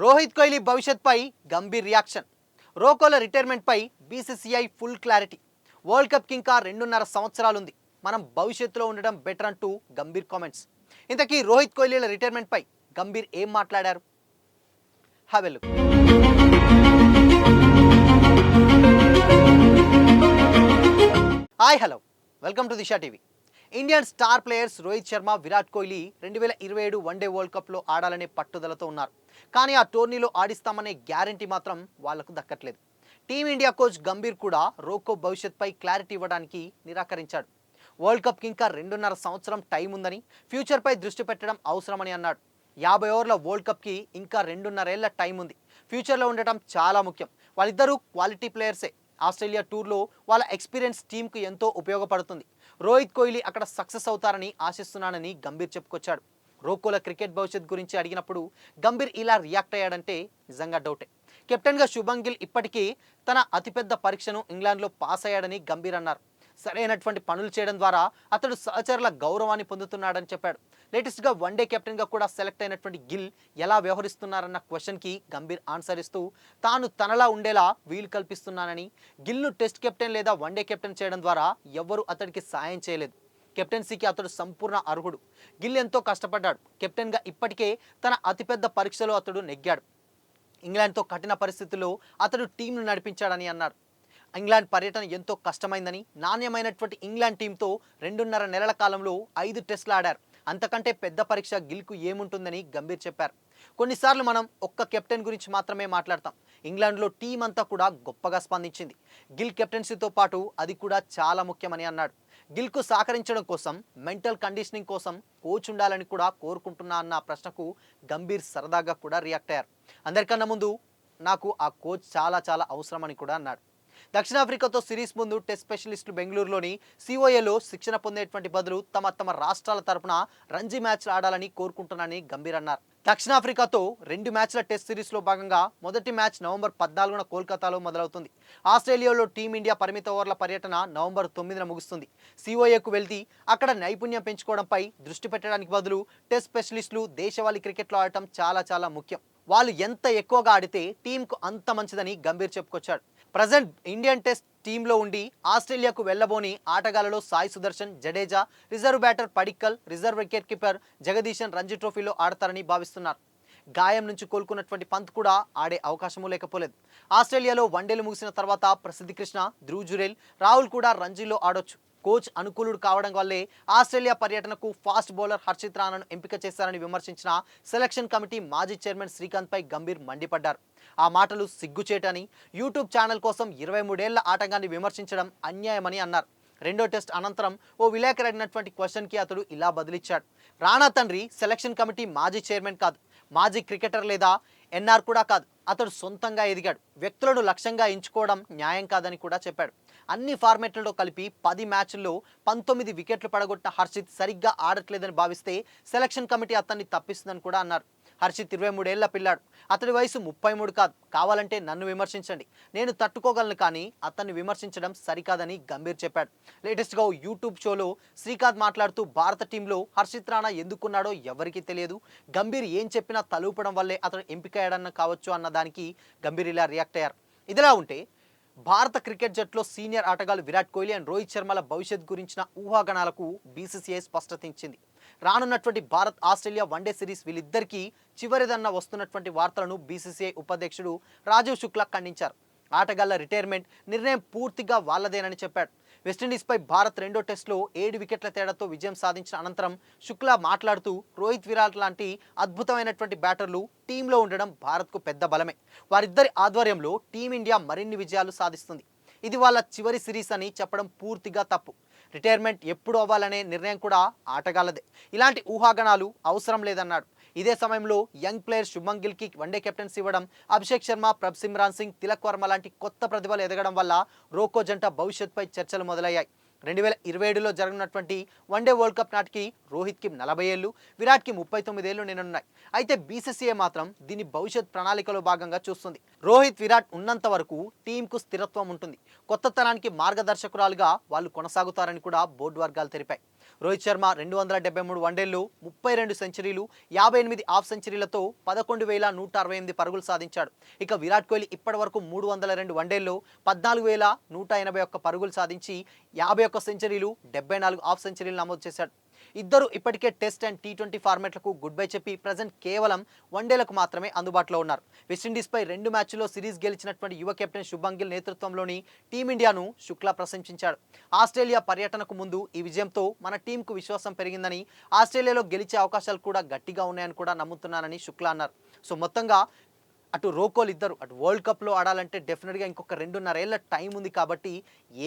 రోహిత్ కోహ్లీ భవిష్యత్పై గంభీర్ రియాక్షన్. రోకోల రిటైర్మెంట్పై బీసీసీఐ ఫుల్ క్లారిటీ. వరల్డ్ కప్కి ఇంకా 2.5 సంవత్సరాలుంది, మనం భవిష్యత్తులో ఉండడం బెటర్ అంటూ గంభీర్ కామెంట్స్. ఇంతకీ రోహిత్ కోహ్లీల రిటైర్మెంట్పై గంభీర్ ఏం మాట్లాడారు? Have a look. Hi hello, welcome to Disha TV. Indian star players Rohit Sharma, Virat Kohli 2027 one day world కప్లో ఆడాలనే పట్టుదలతో ఉన్నారు. కానీ ఆ టోర్నీలో ఆడిస్తామనే గ్యారంటీ మాత్రం వాళ్లకు దక్కట్లేదు. టీమిండియా కోచ్ గంభీర్ కూడా రోకో భవిష్యత్పై క్లారిటీ ఇవ్వడానికి నిరాకరించాడు. వరల్డ్ కప్కి ఇంకా 2.5 సంవత్సరం టైం ఉందని, ఫ్యూచర్పై దృష్టి పెట్టడం అవసరమని అన్నాడు. 50 ఓవర్ల వరల్డ్ కప్కి ఇంకా 2.5 ఏళ్ల టైం ఉంది. ఫ్యూచర్లో ఉండటం చాలా ముఖ్యం. వాళ్ళిద్దరూ క్వాలిటీ ప్లేయర్సే. ఆస్ట్రేలియా టూర్లో వాళ్ళ ఎక్స్పీరియన్స్ టీంకు ఎంతో ఉపయోగపడుతుంది. రోహిత్ కోహ్లీ అక్కడ సక్సెస్ అవుతారని ఆశిస్తున్నానని గంభీర్ చెప్పుకొచ్చాడు. రోకోల క్రికెట్ భవిష్యత్ గురించి అడిగినప్పుడు గంభీర్ ఇలా రియాక్ట్ అయ్యాడంటే నిజంగా డౌటే. కెప్టెన్గా శుభన్ గిల్ ఇప్పటికీ తన అతిపెద్ద పరీక్షను ఇంగ్లాండ్లో పాస్ అయ్యాడని గంభీర్ అన్నారు. సరైనటువంటి పనులు చేయడం ద్వారా అతడు సహచరుల గౌరవాన్ని పొందుతున్నాడని చెప్పాడు. లేటెస్ట్గా వన్డే కెప్టెన్గా కూడా సెలెక్ట్ అయినటువంటి గిల్ ఎలా వ్యవహరిస్తున్నారన్న క్వశ్చన్కి గంభీర్ ఆన్సర్ ఇస్తూ తాను తనలా ఉండేలా వీలు కల్పిస్తున్నానని, గిల్ను టెస్ట్ కెప్టెన్ లేదా వన్డే కెప్టెన్ చేయడం ద్వారా ఎవ్వరూ అతడికి సాయం చేయలేదు. కెప్టెన్సీకి అతడు సంపూర్ణ అర్హుడు. గిల్ ఎంతో కష్టపడ్డాడు. కెప్టెన్గా ఇప్పటికే తన అతిపెద్ద పరీక్షలో అతడు నెగ్గాడు. ఇంగ్లాండ్తో కఠిన పరిస్థితుల్లో అతడు టీంను నడిపించాడని అన్నారు. ఇంగ్లాండ్ పర్యటన ఎంతో కష్టమైందని, నాణ్యమైనటువంటి ఇంగ్లాండ్ టీంతో 2.5 నెలల కాలంలో 5 టెస్టులు ఆడారు. అంతకంటే పెద్ద పరీక్ష గిల్కు ఏముంటుందని గంభీర్ చెప్పారు. కొన్నిసార్లు మనం ఒక్క కెప్టెన్ గురించి మాత్రమే మాట్లాడతాం. ఇంగ్లాండ్లో టీం అంతా కూడా గొప్పగా స్పందించింది. గిల్ కెప్టెన్సీతో పాటు అది కూడా చాలా ముఖ్యమని అన్నాడు. గిల్కు సహకరించడం కోసం, మెంటల్ కండిషనింగ్ కోసం కోచ్ ఉండాలని కూడా కోరుకుంటున్నా అన్న ప్రశ్నకు గంభీర్ సరదాగా కూడా రియాక్ట్ అయ్యారు. అందరికన్నా ముందు నాకు ఆ కోచ్ చాలా చాలా అవసరమని కూడా అన్నాడు. దక్షిణాఫ్రికాతో సిరీస్ ముందు టెస్ట్ స్పెషలిస్టులు బెంగళూరులోని సిఓఏలో శిక్షణ పొందేటువంటి బదులు తమ రాష్ట్రాల తరపున రంజీ మ్యాచ్లు ఆడాలని కోరుకుంటున్నానని గంభీర్ అన్నారు. దక్షిణాఫ్రికాతో 2 మ్యాచ్ల టెస్ట్ సిరీస్లో భాగంగా మొదటి మ్యాచ్ నవంబర్ 14న కోల్కతాలో మొదలవుతుంది. ఆస్ట్రేలియాలో టీమిండియా పరిమిత ఓవర్ల పర్యటన నవంబర్ 9న ముగుస్తుంది. సిఓఏకు వెళ్తే అక్కడ నైపుణ్యం పెంచుకోవడంపై దృష్టి పెట్టడానికి బదులు టెస్ట్ స్పెషలిస్టులు దేశవాళీ క్రికెట్లో ఆడటం చాలా చాలా ముఖ్యం. వాళ్ళు ఎంత ఎక్కువగా ఆడితే టీంకు అంత మంచిదని గంభీర్ చెప్పుకొచ్చాడు. ప్రజెంట్ ఇండియన్ టెస్ట్ టీంలో ఉండి ఆస్ట్రేలియాకు వెళ్లబోని ఆటగాళ్లలో Sai Sudharsan, Jadeja, reserve batter Padikkal, reserve wicket keeper Jagadeesan Ranji ట్రోఫీలో ఆడతారని భావిస్తున్నారు. గాయం నుంచి కోలుకున్నటువంటి పంత్ కూడా ఆడే అవకాశమూ లేకపోలేదు. ఆస్ట్రేలియాలో వన్డేలు ముగిసిన తర్వాత ప్రసిద్ధి కృష్ణ, ధ్రువ్ జురేల్, రాహుల్ కూడా రంజీలో ఆడొచ్చు. కోచ్ అనుకూలుడు కావడం వల్లే ఆస్ట్రేలియా పర్యటనకు ఫాస్ట్ బౌలర్ హర్షిత్ రాణాను ఎంపిక చేశారని విమర్శించిన సెలక్షన్ కమిటీ మాజీ చైర్మన్ శ్రీకాంత్పై గంభీర్ మండిపడ్డారు. ఆ మాటలు సిగ్గుచేటని, యూట్యూబ్ ఛానల్ కోసం 23 ఏళ్ల ఆటగాన్ని విమర్శించడం అన్యాయమని అన్నారు. రెండో టెస్ట్ అనంతరం ఓ విలేకరు అడిగినటువంటి క్వశ్చన్కి అతడు ఇలా బదిలిచ్చాడు. రాణా తండ్రి సెలక్షన్ కమిటీ మాజీ చైర్మన్ కాదు, మాజీ క్రికెటర్ లేదా ఎన్ఆర్ కూడా కాదు. అతడు సొంతంగా ఎదిగాడు. వ్యక్తులను లక్ష్యంగా ఎంచుకోవడం న్యాయం కాదని కూడా చెప్పాడు. అన్ని ఫార్మాట్లలో కలిపి 10 మ్యాచ్ల్లో 19 వికెట్లు పడగొట్టిన హర్షిత్ సరిగ్గా ఆడట్లేదని భావిస్తే సెలక్షన్ కమిటీ అతన్ని తప్పిస్తుందని కూడా అన్నారు. హర్షిత్ 23 ఏళ్ల పిల్లాడు. అతడి వయసు 33 కాదు. కావాలంటే నన్ను విమర్శించండి, నేను తట్టుకోగలను, కానీ అతన్ని విమర్శించడం సరికాదని గంభీర్ చెప్పాడు. లేటెస్ట్గా యూట్యూబ్ షోలో శ్రీకాంత్ మాట్లాడుతూ భారత టీంలో హర్షిత్ రాణా ఎందుకున్నాడో ఎవరికీ తెలియదు, గంభీర్ ఏం చెప్పినా తలూపడం వల్లే అతడు ఎంపికయ్యాడన్న కావచ్చు అన్న దానికి గంభీర్ ఇలా రియాక్ట్ అయ్యారు. ఇదిలా ఉంటే భారత క్రికెట్ జట్టులో సీనియర్ ఆటగాళ్లు విరాట్ కోహ్లీ అండ్ రోహిత్ శర్మల భవిష్యత్ గురించిన ఊహాగానాలకు బీసీసీఐ స్పష్టత ఇచ్చింది. రానున్నటువంటి భారత్ ఆస్ట్రేలియా వన్డే సిరీస్ వీళ్ళిద్దరికీ చివరిదన్న వస్తున్నటువంటి వార్తలను బీసీసీఐ ఉపాధ్యక్షుడు రాజీవ్ శుక్లా ఖండించారు. ఆటగాళ్ల రిటైర్మెంట్ నిర్ణయం పూర్తిగా వాళ్లదేనని చెప్పాడు. వెస్టిండీస్పై భారత్ రెండో టెస్టులో 7 వికెట్ల తేడాతో విజయం సాధించిన అనంతరం శుక్లా మాట్లాడుతూ రోహిత్, విరాట్ లాంటి అద్భుతమైనటువంటి బ్యాటర్లు టీంలో ఉండడం భారత్కు పెద్ద బలమే. వారిద్దరి ఆధ్వర్యంలో టీమిండియా మరిన్ని విజయాలు సాధిస్తుంది. ఇది వాళ్ళ చివరి సిరీస్ అని చెప్పడం పూర్తిగా తప్పు. రిటైర్మెంట్ ఎప్పుడు అవ్వాలనే నిర్ణయం కూడా ఆటగాళ్లదే. ఇలాంటి ఊహాగానాలు అవసరం లేదన్నాడు. ఇదే సమయంలో యంగ్ ప్లేయర్ శుభన్ గిల్కి వన్డే కెప్టెన్సీ ఇవ్వడం, అభిషేక్ శర్మ, ప్రభ్-సిమ్రాన్ సింగ్, తిలక్ వర్మ లాంటి కొత్త ప్రతిభలు ఎదగడం వల్ల రోకో జంట భవిష్యత్పై చర్చలు మొదలయ్యాయి. 2027లో జరగనున్నటువంటి వన్డే వరల్డ్ కప్ నాటికి రోహిత్కి 40 ఏళ్లు, విరాట్కి 39 ఏళ్లు నిండనున్నాయి. అయితే బీసీసీఐ మాత్రం దీని భవిష్యత్ ప్రణాళికలో భాగంగా చూస్తుంది. రోహిత్, విరాట్ ఉన్నంత వరకు టీంకు స్థిరత్వం ఉంటుంది. కొత్త తరానికి మార్గదర్శకురాలుగా వాళ్ళు కొనసాగుతారని కూడా బోర్డు వర్గాలు తెలిపాయి. రోహిత్ శర్మ 273 వన్డేల్లో 32 సెంచరీలు 58 హాఫ్ సెంచరీలతో 11,168 పరుగులు సాధించాడు. ఇక విరాట్ కోహ్లీ ఇప్పటివరకు 302 వన్డేల్లో 14,181 పరుగులు సాధించి 51 సెంచరీలు 74 హాఫ్ సెంచరీలు నమోదు చేశాడు. ఇద్దరు ఇప్పటికే టెస్ట్ అండ్ టీ20 ఫార్మాట్లకు గుడ్ బై చెప్పి ప్రజెంట్ కేవలం వన్డేలకు మాత్రమే అందుబాటులో ఉన్నారు. వెస్టిండీస్పై 2 మ్యాచ్ల్లో సిరీస్ గెలిచినటువంటి యువ కెప్టెన్ శుభ్మన్ గిల్ నేతృత్వంలోని టీమిండియాను శుక్లా ప్రశంసించాడు. ఆస్ట్రేలియా పర్యటనకు ముందు ఈ విజయంతో మన టీంకు విశ్వాసం పెరిగిందని, ఆస్ట్రేలియాలో గెలిచే అవకాశాలు కూడా గట్టిగా ఉన్నాయని కూడా నమ్ముతున్నానని శుక్లా అన్నారు. సో మొత్తంగా అటు రోకోల్ ఇద్దరు అటు వరల్డ్ కప్లో ఆడాలంటే డెఫినెట్గా ఇంకొక 2.5 ఏళ్ల టైం ఉంది కాబట్టి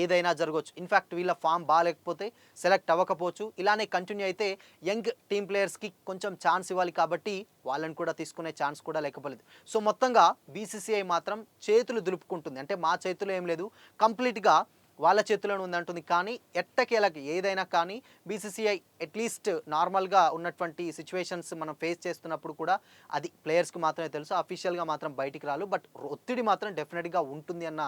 ఏదైనా జరగవచ్చు. ఇన్ఫ్యాక్ట్ వీళ్ళ ఫామ్ బాగాలేకపోతే సెలెక్ట్ అవ్వకపోవచ్చు. ఇలానే కంటిన్యూ అయితే యంగ్ టీమ్ ప్లేయర్స్కి కొంచెం ఛాన్స్ ఇవ్వాలి కాబట్టి వాళ్ళని కూడా తీసుకునే ఛాన్స్ కూడా లేకపోలేదు. సో మొత్తంగా బీసీసీఐ మాత్రం చేతులు దులుపుకుంటుంది. అంటే మా చేతిలో ఏం లేదు, కంప్లీట్గా వాళ్ళ చేతిలోనే ఉందంటుంది. కానీ ఎట్టకేలకి ఏదైనా కానీ బీసీసీఐ అట్లీస్ట్ నార్మల్గా ఉన్నటువంటి సిచ్యువేషన్స్ మనం ఫేస్ చేస్తున్నప్పుడు కూడా అది ప్లేయర్స్కి మాత్రమే తెలుసు, అఫీషియల్గా మాత్రం బయటికి రాలు. బట్ ఒత్తిడి మాత్రం డెఫినెట్గా ఉంటుంది అన్న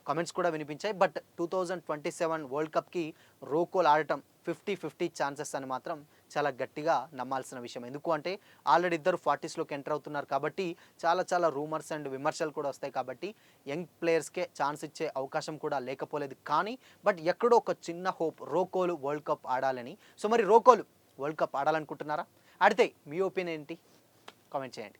కామెంట్స్ కూడా వినిపించాయి. బట్ 2027 వరల్డ్ కప్కి రోకోల్ ఆడటం 50-50 ఛాన్సెస్ అని మాత్రం చాలా గట్టిగా నమ్మాల్సిన విషయం. ఎందుకు అంటే ఆల్రెడీ ఇద్దరు 40స్లోకి ఎంటర్ అవుతున్నారు కాబట్టి చాలా రూమర్స్ అండ్ విమర్శలు కూడా వస్తాయి. కాబట్టి యంగ్ ప్లేయర్స్కే ఛాన్స్ ఇచ్చే అవకాశం కూడా లేకపోలేదు. కానీ బట్ ఎక్కడో ఒక చిన్న హోప్, రోకోలు వరల్డ్ కప్ ఆడాలని. సో మరి రోకోలు వరల్డ్ కప్ ఆడాలనుకుంటున్నారా? ఆడితే మీ ఒపీనియన్ ఏంటి? కామెంట్ చేయండి.